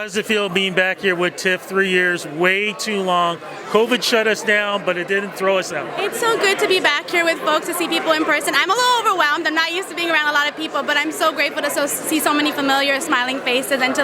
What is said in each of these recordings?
does it feel being back here with TIFF? 3 years, way too long. COVID shut us down, but it didn't throw us out. It's so good to be back here with folks, to see people in person. I'm a little overwhelmed. I'm not used to being around a lot of people, but I'm so grateful to see so many familiar, smiling faces and to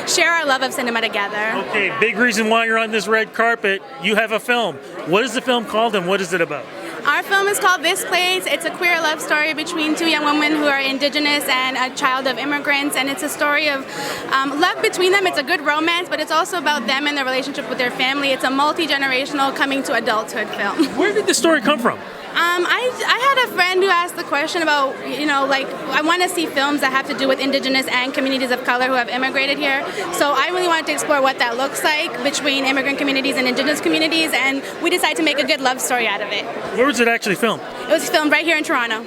share our love of cinema together. Okay, big reason why you're on this red carpet. You have a film. What is the film called and what is it about? Our film is called This Place. It's a queer love story between two young women who are indigenous and a child of immigrants, and it's a story of love between them. It's a good romance, but it's also about them and their relationship with their family. It's a multi-generational coming to adulthood film. Where did the story come from? I had a friend who asked the question about, I want to see films that have to do with indigenous and communities of color who have immigrated here. So I really wanted to explore what that looks like between immigrant communities and indigenous communities, and we decided to make a good love story out of it. Where was it actually filmed? It was filmed right here in Toronto.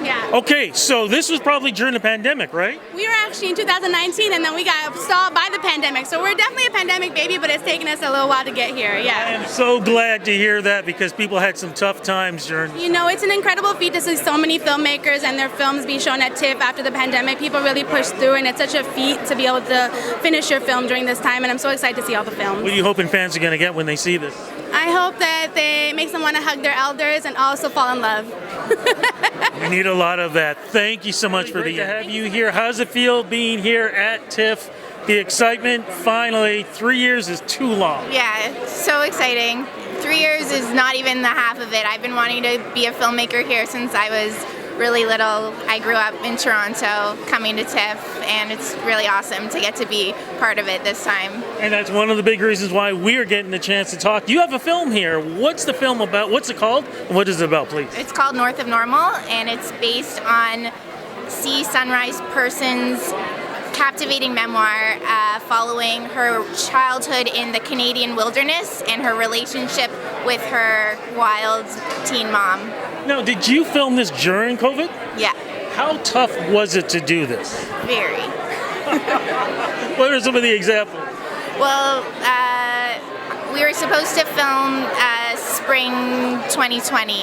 Yeah. Okay, so this was probably during the pandemic, right? We were actually in 2019, and then we got stalled by the pandemic. So we're definitely a pandemic baby, but it's taken us a little while to get here. Yeah. I am so glad to hear that because people had some tough times during. It's an incredible feat to see so many filmmakers and their films be shown at TIFF after the pandemic. People really pushed through, and it's such a feat to be able to finish your film during this time, and I'm so excited to see all the films. What are you hoping fans are going to get when they see this? I hope that it makes them want to hug their elders and also fall in love. We need a lot of that. Thank you so much for to have you here. How does it feel being here at TIFF? The excitement, finally, 3 years is too long. Yeah, it's so exciting. 3 years is not even the half of it. I've been wanting to be a filmmaker here since I was really little. I grew up in Toronto, coming to TIFF, and it's really awesome to get to be part of it this time. And that's one of the big reasons why we're getting the chance to talk. You have a film here. What's the film about? What's it called? And what is it about, please? It's called North of Normal, and it's based on C. Sunrise Person's captivating memoir following her childhood in the Canadian wilderness and her relationship with her wild teen mom. Now, did you film this during COVID? Yeah. How tough was it to do this? Very. What are some of the examples? Well, we were supposed to film spring 2020,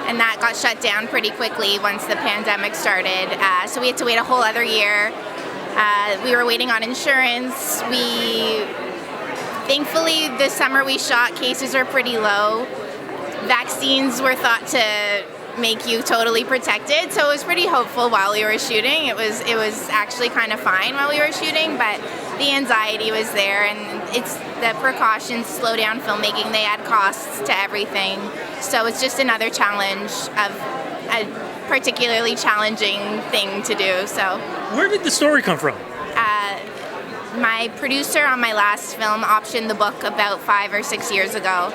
and that got shut down pretty quickly once the pandemic started. So we had to wait a whole other year. We were waiting on insurance. Thankfully, this summer we shot, cases are pretty low. Vaccines were thought to make you totally protected, so it was pretty hopeful while we were shooting. It was actually kind of fine while we were shooting, but the anxiety was there, and it's the precautions slow down filmmaking. They add costs to everything, so it's just another challenge of a particularly challenging thing to do. So, where did the story come from? My producer on my last film optioned the book about 5 or 6 years ago.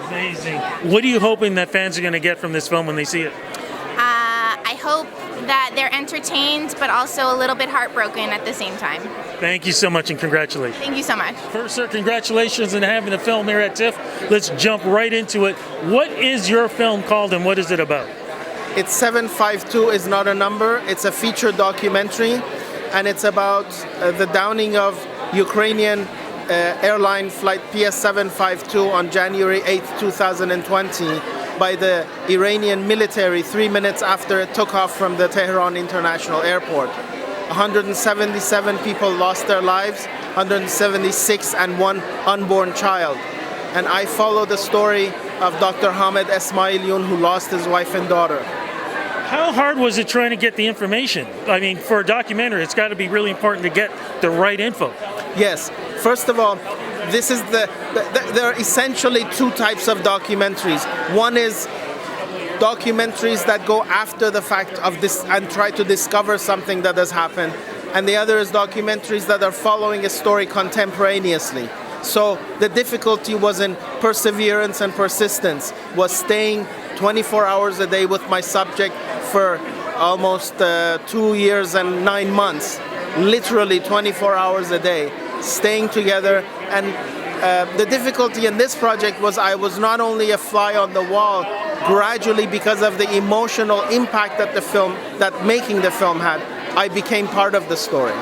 Amazing. What are you hoping that fans are going to get from this film when they see it? I hope that they're entertained, but also a little bit heartbroken at the same time. Thank you so much, and congratulations. Thank you so much. First, sir, congratulations on having a film here at TIFF. Let's jump right into it. What is your film called, and what is it about? It's 752 is not a number. It's a feature documentary, and it's about the downing of Ukrainian airline flight PS752 on January 8, 2020 by the Iranian military 3 minutes after it took off from the Tehran International Airport. 177 people lost their lives, 176 and one unborn child. And I follow the story of Dr. Hamed Esmailion, who lost his wife and daughter. How hard was it trying to get the information? I mean, for a documentary, it's got to be really important to get the right info. Yes. First of all, this is there are essentially two types of documentaries. One is documentaries that go after the fact of this and try to discover something that has happened. And the other is documentaries that are following a story contemporaneously. So the difficulty was in perseverance and persistence, was staying 24 hours a day with my subject for almost 2 years and 9 months, literally 24 hours a day, staying together. And the difficulty in this project was I was not only a fly on the wall, gradually because of the emotional impact that making the film had, I became part of the story.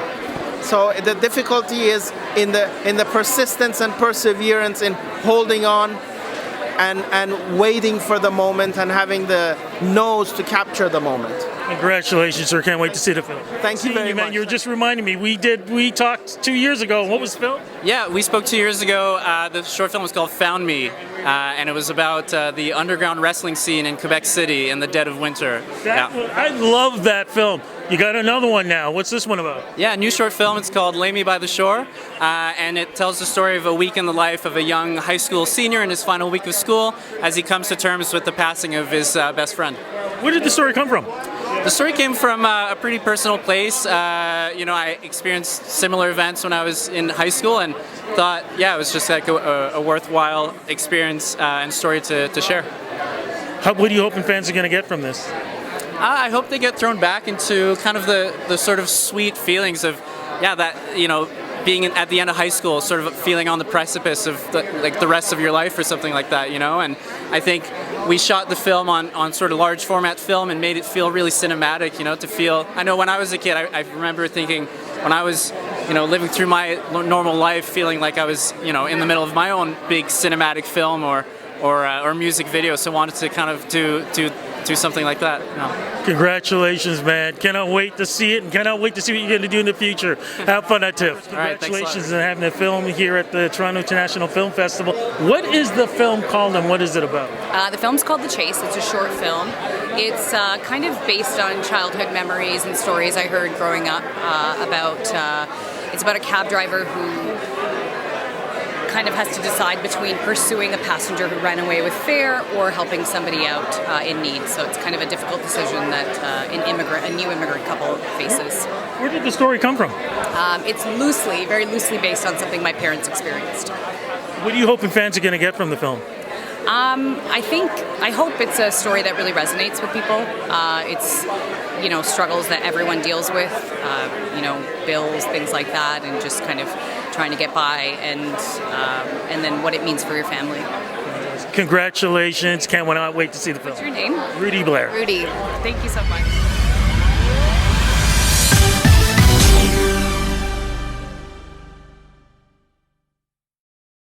So the difficulty is in the persistence and perseverance in holding on and waiting for the moment and having the nose to capture the moment. Congratulations, sir. Can't wait to see the film. Thank you very Man, much. you were just reminding me. We talked 2 years ago. What was the film? Yeah, we spoke 2 years ago. The short film was called Found Me, and it was about the underground wrestling scene in Quebec City in the dead of winter. I love that film. You got another one now. What's this one about? Yeah, new short film. It's called Lay Me by the Shore, and it tells the story of a week in the life of a young high school senior in his final week of school as he comes to terms with the passing of his best friend. Where did the story come from? The story came from a pretty personal place. I experienced similar events when I was in high school and thought, yeah, it was just like a worthwhile experience and story to share. What are you hoping fans are going to get from this? I hope they get thrown back into kind of the sort of sweet feelings of, being at the end of high school, sort of feeling on the precipice of the rest of your life or something like that, And I think we shot the film on sort of large format film and made it feel really cinematic, to feel. I know when I was a kid, I remember thinking when I was, living through my normal life, feeling like I was, in the middle of my own big cinematic film or music video. So I wanted to kind of do something like that. Congratulations, man. Cannot wait to see it and cannot wait to see what you're going to do in the future. Have fun at TIFF. Congratulations on having the film here at the Toronto International Film Festival. What is the film called and what is it about? The film's called The Chase. It's a short film. It's kind of based on childhood memories and stories I heard growing up it's about a cab driver who kind of has to decide between pursuing a passenger who ran away with fare or helping somebody out in need. So it's kind of a difficult decision that a new immigrant couple faces. Where did the story come from? It's very loosely based on something my parents experienced. What are you hoping fans are going to get from the film? I hope it's a story that really resonates with people. It's, struggles that everyone deals with, bills, things like that, and just kind of trying to get by, and then what it means for your family. Congratulations. Can't wait to see the film. What's your name? Rudy Blair. Rudy. Thank you so much.